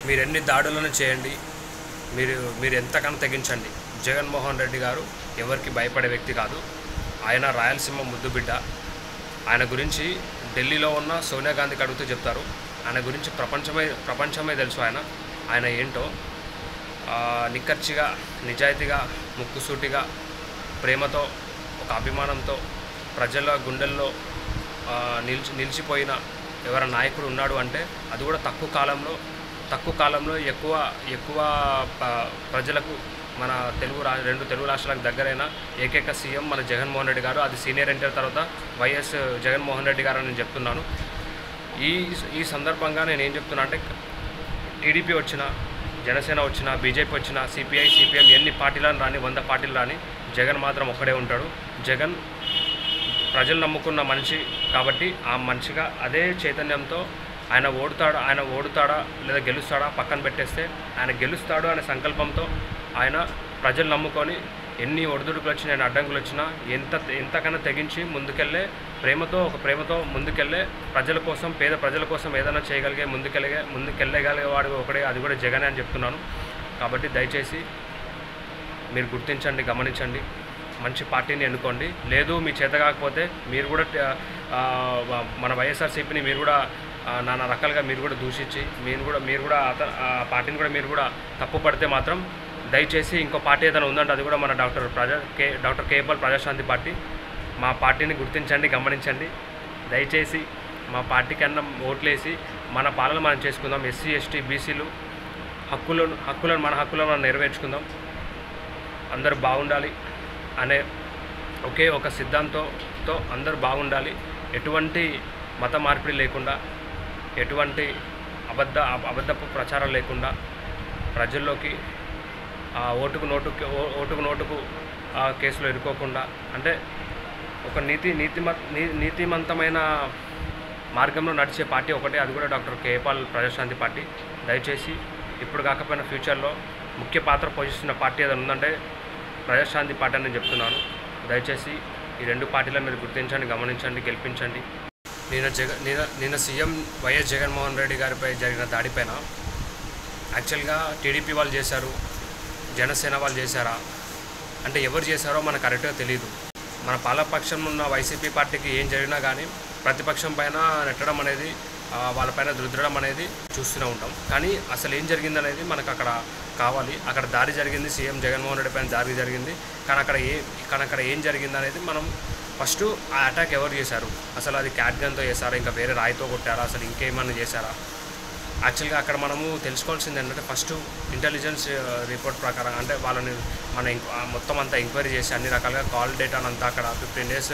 మీరు ఎన్ని దాడులను చేయండి, మీరు ఎంతకన్నా తెగించండి, జగన్మోహన్ రెడ్డి గారు ఎవరికి భయపడే వ్యక్తి కాదు. ఆయన రాయలసీమ ముద్దుబిడ్డ. ఆయన గురించి ఢిల్లీలో ఉన్న సోనియా గాంధీకి అడుగుతూ చెప్తారు. ఆయన గురించి ప్రపంచమే తెలుసు. ఆయన ఏంటో నిక్కచ్చిగా, నిజాయితీగా, ముక్కుసూటిగా, ప్రేమతో, ఒక అభిమానంతో ప్రజల గుండెల్లో నిలిచిపోయిన ఎవరైనా నాయకుడు ఉన్నాడు అంటే అది కూడా తక్కువ కాలంలో ఎక్కువ ప్రజలకు మన రెండు తెలుగు రాష్ట్రాలకు దగ్గరైన ఏకైక సీఎం మన జగన్మోహన్ రెడ్డి గారు. అది సీనియర్ ఎన్టీఆర్ తర్వాత వైఎస్ జగన్మోహన్ రెడ్డి గారు అని నేను చెప్తున్నాను. ఈ సందర్భంగా నేను ఏం చెప్తున్నా అంటే, టీడీపీ వచ్చినా, జనసేన వచ్చినా, బీజేపీ వచ్చినా, సిపిఐ, సిపిఎం ఎన్ని పార్టీలను రాని, 100 పార్టీలు రాని, జగన్ మాత్రం ఒక్కడే ఉంటాడు. జగన్ ప్రజలు నమ్ముకున్న మనిషి కాబట్టి ఆ మనిషిగా అదే చైతన్యంతో ఆయన ఓడుతాడా లేదా గెలుస్తాడా పక్కన పెట్టేస్తే, ఆయన గెలుస్తాడు అనే సంకల్పంతో ఆయన ప్రజలు నమ్ముకొని ఎన్ని ఒడిదుడుకులు వచ్చినా, ఎన్ని అడ్డంకులు వచ్చినా ఎంతకన్నా తెగించి ముందుకెళ్ళే ప్రేమతో ముందుకెళ్ళే ప్రజల కోసం, పేద ప్రజల కోసం ఏదైనా చేయగలిగే ముందుకెళ్ళగలిగేవాడు ఒకడే, అది కూడా జగనే అని చెప్తున్నాను. కాబట్టి దయచేసి మీరు గుర్తించండి, గమనించండి, మంచి పార్టీని ఎన్నుకోండి. లేదు మీ చేత కాకపోతే మీరు కూడా మన వైఎస్ఆర్సీపీని మీరు కూడా నానా రకాలుగా మీరు కూడా దూషించి మీరు కూడా ఆ పార్టీని కూడా మీరు కూడా తప్పు పడితే మాత్రం దయచేసి ఇంకో పార్టీ ఏదైనా ఉందంటే అది కూడా మన డాక్టర్ కేపాల్ ప్రజాశాంతి పార్టీ. మా పార్టీని గుర్తించండి, గమనించండి. దయచేసి మా పార్టీకి అన్న ఓట్లేసి మన పాలన మనం చేసుకుందాం. ఎస్సీ, ఎస్టీ, బీసీలు హక్కులను మనం నెరవేర్చుకుందాం. అందరూ బాగుండాలి అనే ఒకే ఒక సిద్ధాంతంతో అందరూ బాగుండాలి. ఎటువంటి మత మార్పిడి లేకుండా, ఎటువంటి అబద్ధపు ప్రచారం లేకుండా, ప్రజల్లోకి ఓటుకు నోటుకు కేసులో ఇరుక్కోకుండా, అంటే ఒక నీతిమంతమైన మార్గంలో నడిచే పార్టీ ఒకటే, అది కూడా డాక్టర్ కేపాల్ ప్రజాశాంతి పార్టీ. దయచేసి ఇప్పుడు కాకపోయినా ఫ్యూచర్లో ముఖ్య పాత్ర పోషిస్తున్న పార్టీ ఏదైనా ఉందంటే ప్రజాశాంతి పార్టీ అని నేను చెప్తున్నాను. దయచేసి ఈ రెండు పార్టీలను మీరు గుర్తించండి, గమనించండి, గెలిపించండి. నిన్న సీఎం వైఎస్ జగన్మోహన్ రెడ్డి గారిపై జరిగిన దాడిపైన యాక్చువల్గా టీడీపీ వాళ్ళు చేశారు, జనసేన వాళ్ళు చేశారా అంటే ఎవరు చేశారో మనకు కరెక్ట్గా తెలియదు. మన పాలకపక్షంలో ఉన్న వైసీపీ పార్టీకి ఏం జరిగినా కానీ ప్రతిపక్షం పైన నెట్టడం అనేది, వాళ్ళపైన రుద్దడం అనేది చూస్తూనే ఉంటాం. కానీ అసలు ఏం జరిగిందనేది మనకు అక్కడ కావాలి. అక్కడ దాడి జరిగింది, సీఎం జగన్మోహన్ రెడ్డి పైన దాడి జరిగింది. కానీ అక్కడ ఏం జరిగింది అనేది మనం ఫస్ట్ ఆ అటాక్ ఎవరు చేశారు, అసలు అది క్యాట్ గన్తో చేశారా, ఇంకా వేరే రాయితో కొట్టారా, అసలు ఇంకేమన్నా చేశారా? యాక్చువల్గా అక్కడ మనము తెలుసుకోవాల్సింది ఏంటంటే, ఫస్ట్ ఇంటెలిజెన్స్ రిపోర్ట్ ప్రకారం అంటే వాళ్ళని మొత్తం అంతా ఎంక్వైరీ చేసి అన్ని రకాలుగా కాల్ డేటాను అంతా అక్కడ 15 days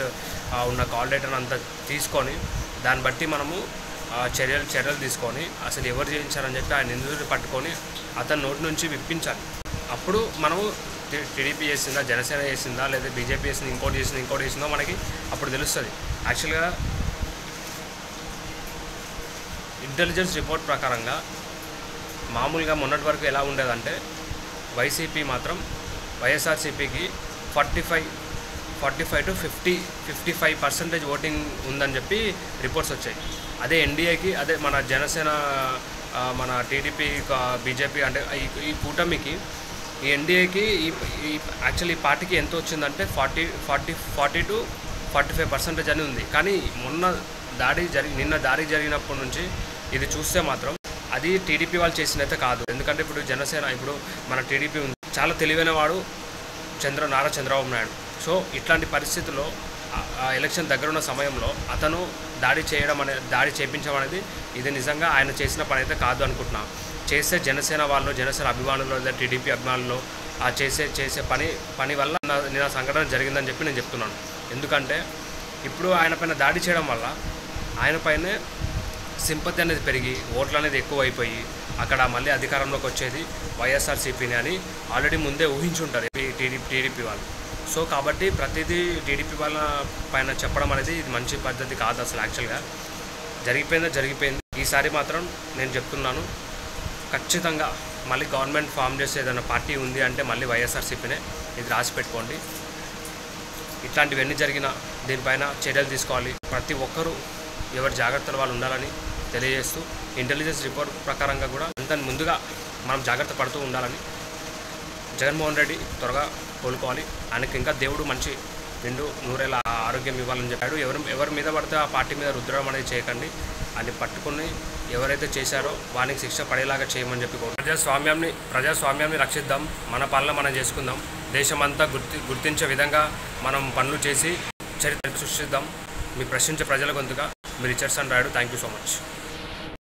ఉన్న కాల్ డేటాను అంతా తీసుకొని దాన్ని బట్టి మనము చర్యలు తీసుకొని అసలు ఎవరు చేయించారని చెప్పి ఆ నిందితుడిని పట్టుకొని అతని నోటి నుంచి విప్పించాలి. అప్పుడు మనము టీడీపీ చేసిందా, జనసేన చేసిందా, లేదా బీజేపీ చేసింది, ఇంకోటి చేసిందో మనకి అప్పుడు తెలుస్తుంది. యాక్చువల్గా ఇంటెలిజెన్స్ రిపోర్ట్ ప్రకారంగా మామూలుగా మొన్నటి వరకు ఎలా ఉండేదంటే, వైసీపీ మాత్రం వైఎస్ఆర్సీపీకి 45 to 55% ఓటింగ్ ఉందని చెప్పి రిపోర్ట్స్ వచ్చాయి. అదే ఎన్డీఏకి, అదే మన జనసేన, మన టీడీపీ, బీజేపీ అంటే ఈ కూటమికి, ఈ ఎన్డీఏకి యాక్చువల్లీ ఈ పార్టీకి ఎంత వచ్చిందంటే 40 to 45% అని ఉంది. కానీ నిన్న దాడి జరిగినప్పటి నుంచి ఇది చూస్తే మాత్రం అది టీడీపీ వాళ్ళు చేసినైతే కాదు. ఎందుకంటే ఇప్పుడు జనసేన, ఇప్పుడు మన టీడీపీ ఉంది, చాలా తెలివైన వాడు నారా చంద్రబాబు నాయుడు. సో ఇట్లాంటి పరిస్థితుల్లో ఎలక్షన్ దగ్గరున్న సమయంలో అతను దాడి చేయించడం అనేది ఇది నిజంగా ఆయన చేసిన పని అయితే కాదు అనుకుంటున్నాను. చేసే జనసేన అభిమానులు లేదా టీడీపీ అభిమానులు ఆ చేసే పని వల్ల నిన్న సంఘటన జరిగిందని చెప్పి నేను చెప్తున్నాను. ఎందుకంటే ఇప్పుడు ఆయన పైన దాడి చేయడం వల్ల ఆయన పైనే సింపతి అనేది పెరిగి ఓట్లు అనేది ఎక్కువ అయిపోయి అక్కడ మళ్ళీ అధికారంలోకి వచ్చేది వైఎస్ఆర్సీపీని అని ఆల్రెడీ ముందే ఊహించుంటారు టీడీపీ వాళ్ళు. సో కాబట్టి ప్రతిదీ టీడీపీ వాళ్ళ పైన చెప్పడం అనేది ఇది మంచి పద్ధతి కాదు. అసలు యాక్చువల్గా జరిగిపోయింది. ఈసారి మాత్రం నేను చెప్తున్నాను, ఖచ్చితంగా మళ్ళీ గవర్నమెంట్ ఫామ్ చేసే ఏదైనా పార్టీ ఉంది అంటే మళ్ళీ వైఎస్ఆర్సీపీనే. ఇది రాసి పెట్టుకోండి. ఇట్లాంటివన్నీ జరిగినా దీనిపైన చర్యలు తీసుకోవాలి. ప్రతి ఒక్కరూ ఎవరి జాగ్రత్తలు వాళ్ళు ఉండాలని తెలియజేస్తూ ఇంటెలిజెన్స్ రిపోర్ట్ ప్రకారంగా కూడా అంత ముందుగా మనం జాగ్రత్త పడుతూ ఉండాలని. జగన్మోహన్ రెడ్డి త్వరగా కోలుకోవాలి. ఆయనకి ఇంకా దేవుడు మంచి నిండు నూరేళ్ళ ఆరోగ్యం ఇవ్వాలని చెప్పాడు. ఎవరి మీద పడితే ఆ పార్టీ మీద రుద్దడం అనేది చేయకండి. అని పట్టుకుని ఎవరైతే చేశారో వానికి శిక్ష పడేలాగా చేయమని చెప్పి ప్రజాస్వామ్యాన్ని రక్షిద్దాం. మన పాలన మనం చేసుకుందాం. దేశమంతా గుర్తించే విధంగా మనం పనులు చేసి చరిత్ర సృష్టిద్దాం. మీ ప్రశ్నించే ప్రజల గొంతుగా మీ Richardson Rayudu. Thank you so much.